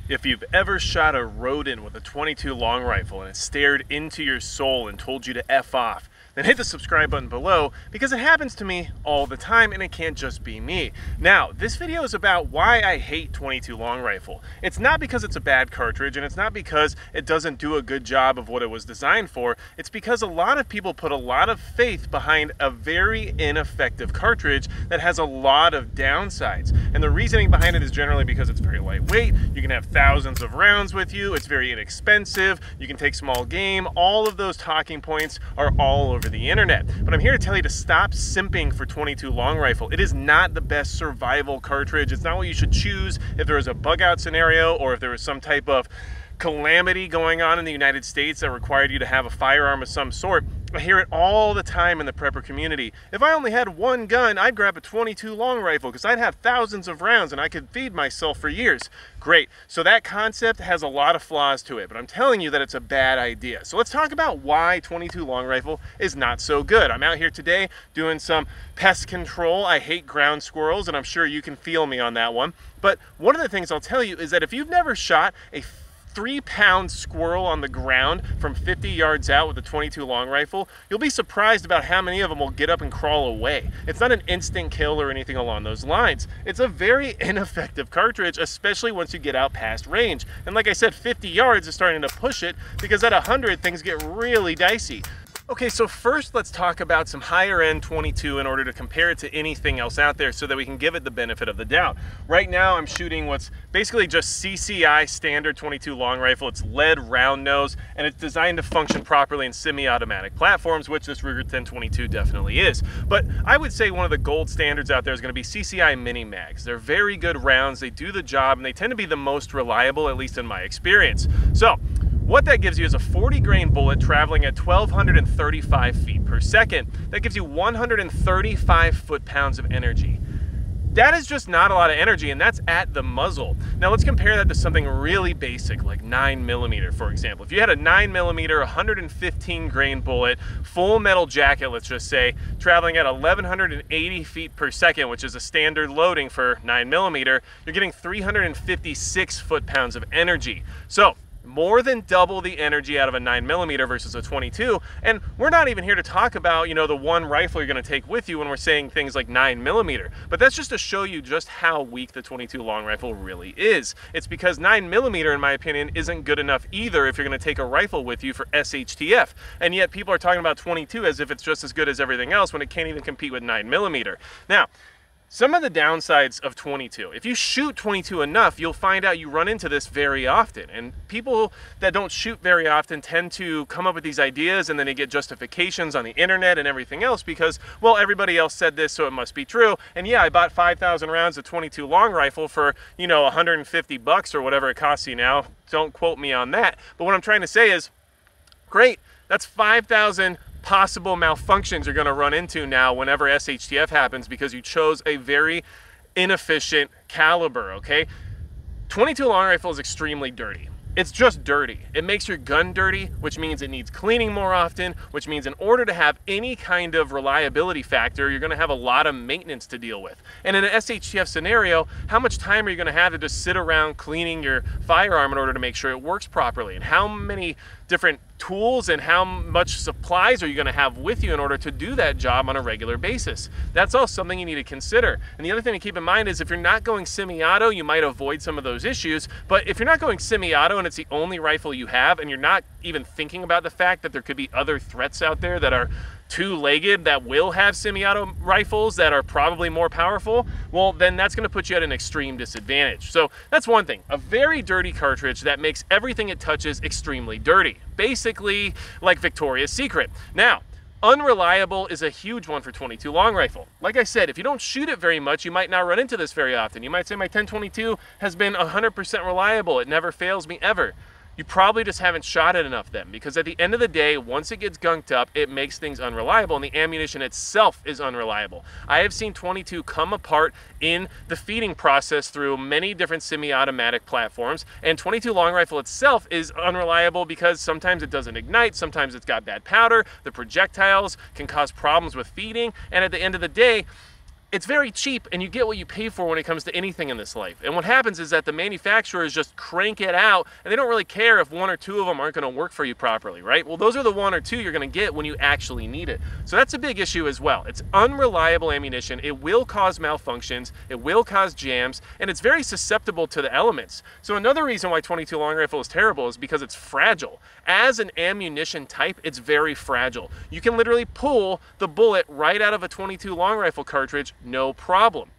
If you've ever shot a rodent with a .22 long rifle and it stared into your soul and told you to F off, then hit the subscribe button below, because it happens to me all the time and it can't just be me. Now, this video is about why I hate .22 long rifle. It's not because it's a bad cartridge, and it's not because it doesn't do a good job of what it was designed for. It's because a lot of people put a lot of faith behind a very ineffective cartridge that has a lot of downsides. And the reasoning behind it is generally because it's very lightweight, you can have thousands of rounds with you, it's very inexpensive, you can take small game. All of those talking points are all over the internet. But I'm here to tell you to stop simping for .22 long rifle. It is not the best survival cartridge. It's not what you should choose if there is a bug out scenario or if there was some type of calamity going on in the United States that required you to have a firearm of some sort. I hear it all the time in the prepper community. If I only had one gun, I'd grab a .22 long rifle because I'd have thousands of rounds and I could feed myself for years. Great. So that concept has a lot of flaws to it, but I'm telling you that it's a bad idea. So let's talk about why .22 long rifle is not so good. I'm out here today doing some pest control. I hate ground squirrels, and I'm sure you can feel me on that one. But one of the things I'll tell you is that if you've never shot a 3-pound squirrel on the ground from 50 yards out with a .22 long rifle, you'll be surprised about how many of them will get up and crawl away. It's not an instant kill or anything along those lines. It's a very ineffective cartridge, especially once you get out past range. And like I said, 50 yards is starting to push it, because at 100 things get really dicey. Okay, so first let's talk about some higher end .22 in order to compare it to anything else out there so that we can give it the benefit of the doubt. Right now I'm shooting what's basically just CCI standard .22 long rifle. It's lead round nose, and it's designed to function properly in semi-automatic platforms, which this Ruger 1022 definitely is. But I would say one of the gold standards out there is going to be Cci Mini Mags. They're very good rounds, they do the job, and they tend to be the most reliable, at least in my experience. So what that gives you is a 40 grain bullet traveling at 1,235 feet per second. That gives you 135 foot-pounds of energy. That is just not a lot of energy, and that's at the muzzle. Now let's compare that to something really basic like 9mm, for example. If you had a 9mm 115 grain bullet, full metal jacket, let's just say, traveling at 1,180 feet per second, which is a standard loading for 9mm, you're getting 356 foot-pounds of energy. So more than double the energy out of a 9mm versus a .22, and we're not even here to talk about, you know, the one rifle you're going to take with you when we're saying things like 9mm, but that's just to show you just how weak the .22 long rifle really is. It's because 9mm, in my opinion, isn't good enough either if you're going to take a rifle with you for SHTF, and yet people are talking about .22 as if it's just as good as everything else when it can't even compete with 9mm. Now, some of the downsides of .22. If you shoot .22 enough, you'll find out you run into this very often. And people that don't shoot very often tend to come up with these ideas, and then they get justifications on the internet and everything else because, well, everybody else said this, so it must be true. And yeah, I bought 5,000 rounds of .22 long rifle for, you know, 150 bucks or whatever it costs you now. Don't quote me on that. But what I'm trying to say is, great, that's 5,000 possible malfunctions you're going to run into now whenever SHTF happens because you chose a very inefficient caliber, okay? .22 long rifle is extremely dirty. It's just dirty. It makes your gun dirty, which means it needs cleaning more often, which means in order to have any kind of reliability factor, you're going to have a lot of maintenance to deal with. And in an SHTF scenario, how much time are you going to have to just sit around cleaning your firearm in order to make sure it works properly? And how many different tools and how much supplies are you going to have with you in order to do that job on a regular basis? That's all something you need to consider. And the other thing to keep in mind is if you're not going semi-auto, you might avoid some of those issues. But if you're not going semi-auto and it's the only rifle you have, and you're not even thinking about the fact that there could be other threats out there that are two-legged that will have semi-auto rifles that are probably more powerful, well, then that's going to put you at an extreme disadvantage. So that's one thing, a very dirty cartridge that makes everything it touches extremely dirty, basically like Victoria's Secret. Now, unreliable is a huge one for .22 long rifle. Like I said, if you don't shoot it very much, you might not run into this very often. You might say my 1022 has been 100% reliable. It never fails me ever. You probably just haven't shot it enough then, because at the end of the day, once it gets gunked up, it makes things unreliable, and the ammunition itself is unreliable. I have seen .22 come apart in the feeding process through many different semi-automatic platforms, and .22 long rifle itself is unreliable because sometimes it doesn't ignite, sometimes it's got bad powder, the projectiles can cause problems with feeding, and at the end of the day, it's very cheap, and you get what you pay for when it comes to anything in this life. And what happens is that the manufacturers just crank it out, and they don't really care if 1 or 2 of them aren't going to work for you properly, right? Well, those are the 1 or 2 you're going to get when you actually need it. So that's a big issue as well. It's unreliable ammunition. It will cause malfunctions. It will cause jams, and it's very susceptible to the elements. So another reason why 22 long rifle is terrible is because it's fragile. As an ammunition type, it's very fragile. You can literally pull the bullet right out of a 22 long rifle cartridge, no problem.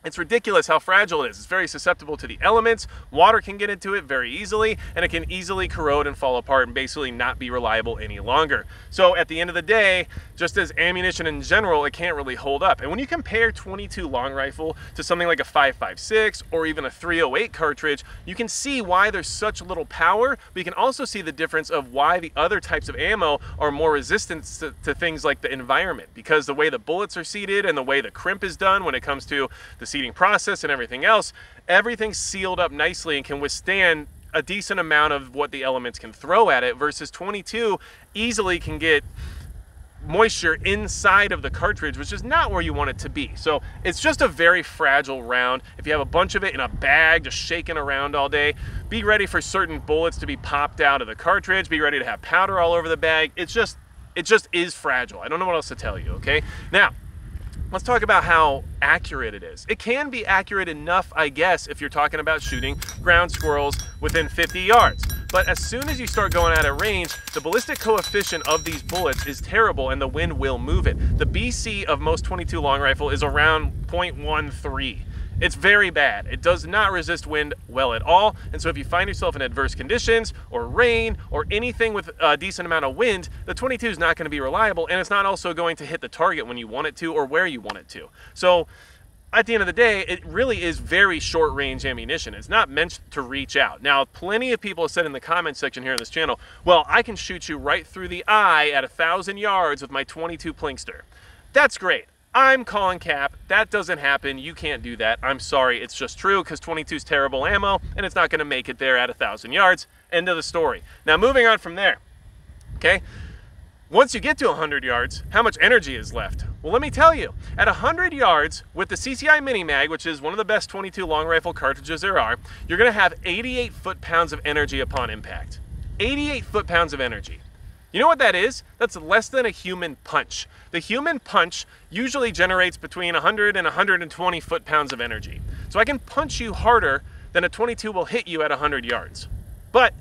It's ridiculous how fragile it is. It's very susceptible to the elements. Water can get into it very easily, and it can easily corrode and fall apart and basically not be reliable any longer. So at the end of the day, just as ammunition in general, it can't really hold up. And when you compare 22 long rifle to something like a 5.56 or even a 308 cartridge, you can see why there's such little power, but you can also see the difference of why the other types of ammo are more resistant to things like the environment, because the way the bullets are seated and the way the crimp is done when it comes to the seating process and everything else, everything's sealed up nicely and can withstand a decent amount of what the elements can throw at it, versus 22 easily can get moisture inside of the cartridge, which is not where you want it to be. So it's just a very fragile round. If you have a bunch of it in a bag just shaking around all day, be ready for certain bullets to be popped out of the cartridge, be ready to have powder all over the bag. It just is fragile. I don't know what else to tell you, okay? Now, let's talk about how accurate it is. It can be accurate enough, I guess, if you're talking about shooting ground squirrels within 50 yards. But as soon as you start going out of range, the ballistic coefficient of these bullets is terrible and the wind will move it. The BC of most 22 long rifle is around 0.13. It's very bad. It does not resist wind well at all. And so if you find yourself in adverse conditions or rain or anything with a decent amount of wind, the 22 is not going to be reliable, and it's not also going to hit the target when you want it to or where you want it to. So at the end of the day, it really is very short range ammunition. It's not meant to reach out. Now, plenty of people have said in the comment section here on this channel, well, I can shoot you right through the eye at 1,000 yards with my 22 Plinkster. That's great. I'm calling cap. That doesn't happen. You can't do that. I'm sorry. It's just true, because 22 is terrible ammo and it's not going to make it there at 1,000 yards. End of the story. Now, moving on from there, okay? Once you get to 100 yards, how much energy is left? Well, let me tell you. At 100 yards with the Cci Mini Mag, which is one of the best 22 long rifle cartridges there are, you're going to have 88 foot-pounds of energy upon impact. 88 foot-pounds of energy. You know what that is? That's less than a human punch. The human punch usually generates between 100 and 120 foot-pounds of energy. So I can punch you harder than a 22 will hit you at 100 yards. But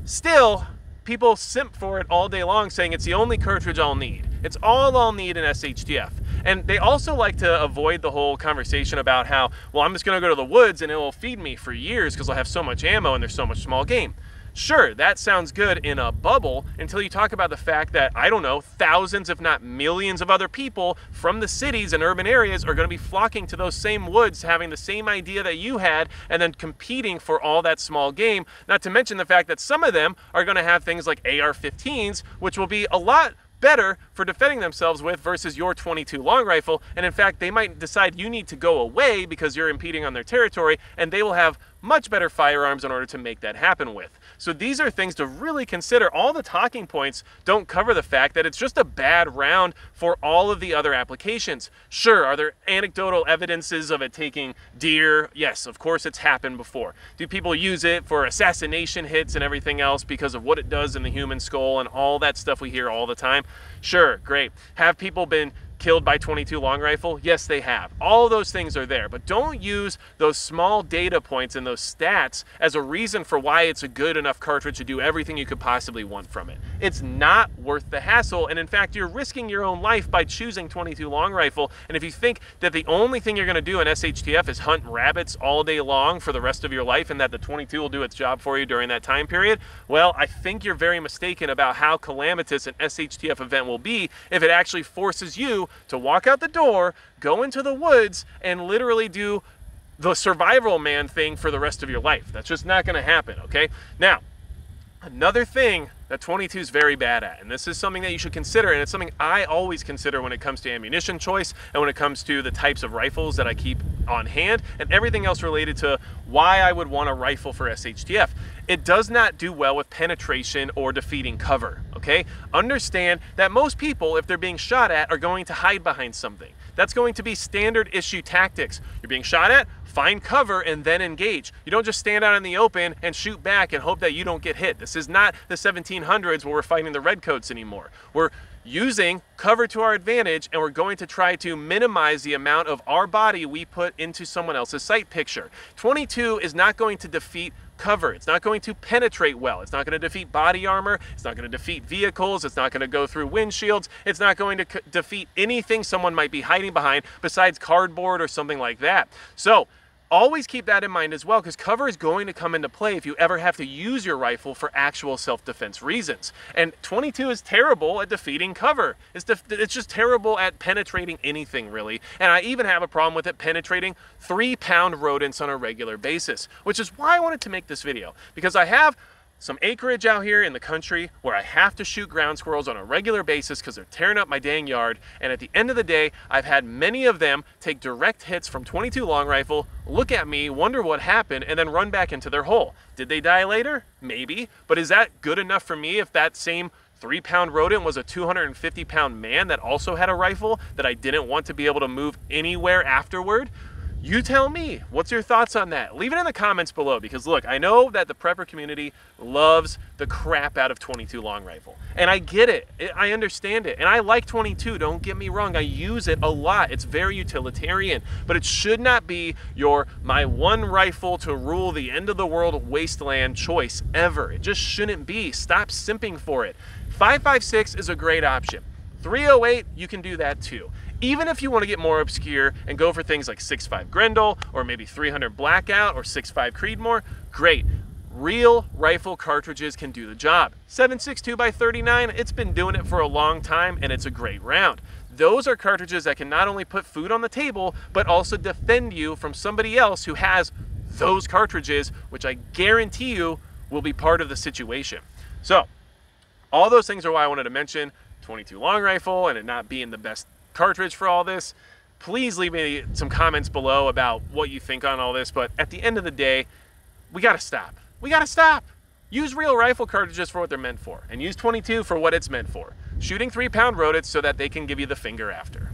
still, people simp for it all day long, saying it's the only cartridge I'll need. It's all I'll need in SHTF. And they also like to avoid the whole conversation about how, well, I'm just going to go to the woods and it will feed me for years because I'll have so much ammo and there's so much small game. Sure, that sounds good in a bubble until you talk about the fact that, I don't know, thousands if not millions of other people from the cities and urban areas are going to be flocking to those same woods, having the same idea that you had, and then competing for all that small game. Not to mention the fact that some of them are going to have things like AR-15s, which will be a lot better for defending themselves with versus your 22 long rifle. And in fact, they might decide you need to go away because you're impeding on their territory, and they will have much better firearms in order to make that happen with. So these are things to really consider. All the talking points don't cover the fact that it's just a bad round for all of the other applications. Sure, are there anecdotal evidences of it taking deer? Yes, of course it's happened before. Do people use it for assassination hits and everything else because of what it does in the human skull and all that stuff we hear all the time? Sure, great. Have people been killed by 22 long rifle? Yes, they have. All of those things are there, but don't use those small data points and those stats as a reason for why it's a good enough cartridge to do everything you could possibly want from it. It's not worth the hassle, and in fact, you're risking your own life by choosing 22 long rifle. And if you think that the only thing you're going to do in SHTF is hunt rabbits all day long for the rest of your life, and that the 22 will do its job for you during that time period, well, I think you're very mistaken about how calamitous an SHTF event will be if it actually forces you to walk out the door, go into the woods, and literally do the survival man thing for the rest of your life. That's just not going to happen, okay? Now, another thing that 22 is very bad at, and this is something that you should consider, and it's something I always consider when it comes to ammunition choice and when it comes to the types of rifles that I keep on hand and everything else related to why I would want a rifle for SHTF. It does not do well with penetration or defeating cover, okay? Understand that most people, if they're being shot at, are going to hide behind something. That's going to be standard issue tactics. You're being shot at, find cover, and then engage. You don't just stand out in the open and shoot back and hope that you don't get hit. This is not the 1700s where we're fighting the redcoats anymore. We're using cover to our advantage, and we're going to try to minimize the amount of our body we put into someone else's sight picture. 22 is not going to defeat cover. It's not going to penetrate well. It's not going to defeat body armor. It's not going to defeat vehicles. It's not going to go through windshields. It's not going to defeat anything someone might be hiding behind besides cardboard or something like that. So always keep that in mind as well, because cover is going to come into play if you ever have to use your rifle for actual self-defense reasons. And 22 is terrible at defeating cover. It's just terrible at penetrating anything, really. And I even have a problem with it penetrating 3-pound rodents on a regular basis, which is why I wanted to make this video, because I have some acreage out here in the country where I have to shoot ground squirrels on a regular basis because they're tearing up my dang yard. And at the end of the day, I've had many of them take direct hits from 22 long rifle, look at me, wonder what happened, and then run back into their hole. Did they die later? Maybe. But is that good enough for me if that same 3-pound rodent was a 250-pound man that also had a rifle that I didn't want to be able to move anywhere afterward? You tell me, what's your thoughts on that? Leave it in the comments below, because look, I know that the prepper community loves the crap out of 22 long rifle. And I get it, I understand it. And I like 22, don't get me wrong, I use it a lot. It's very utilitarian, but it should not be my one rifle to rule the end of the world wasteland choice ever. It just shouldn't be. Stop simping for it. 5.56 is a great option. 308, you can do that too. Even if you want to get more obscure and go for things like 6.5 Grendel or maybe 300 Blackout or 6.5 Creedmoor, great. Real rifle cartridges can do the job. 7.62 x 39, it's been doing it for a long time, and it's a great round. Those are cartridges that can not only put food on the table, but also defend you from somebody else who has those cartridges, which I guarantee you will be part of the situation. So, all those things are why I wanted to mention 22 long rifle and it not being the best cartridge for all this. Please leave me some comments below about what you think on all this, but at the end of the day, we gotta stop. We gotta stop. Use real rifle cartridges for what they're meant for, and use 22 for what it's meant for. Shooting 3-pound rodents so that they can give you the finger after.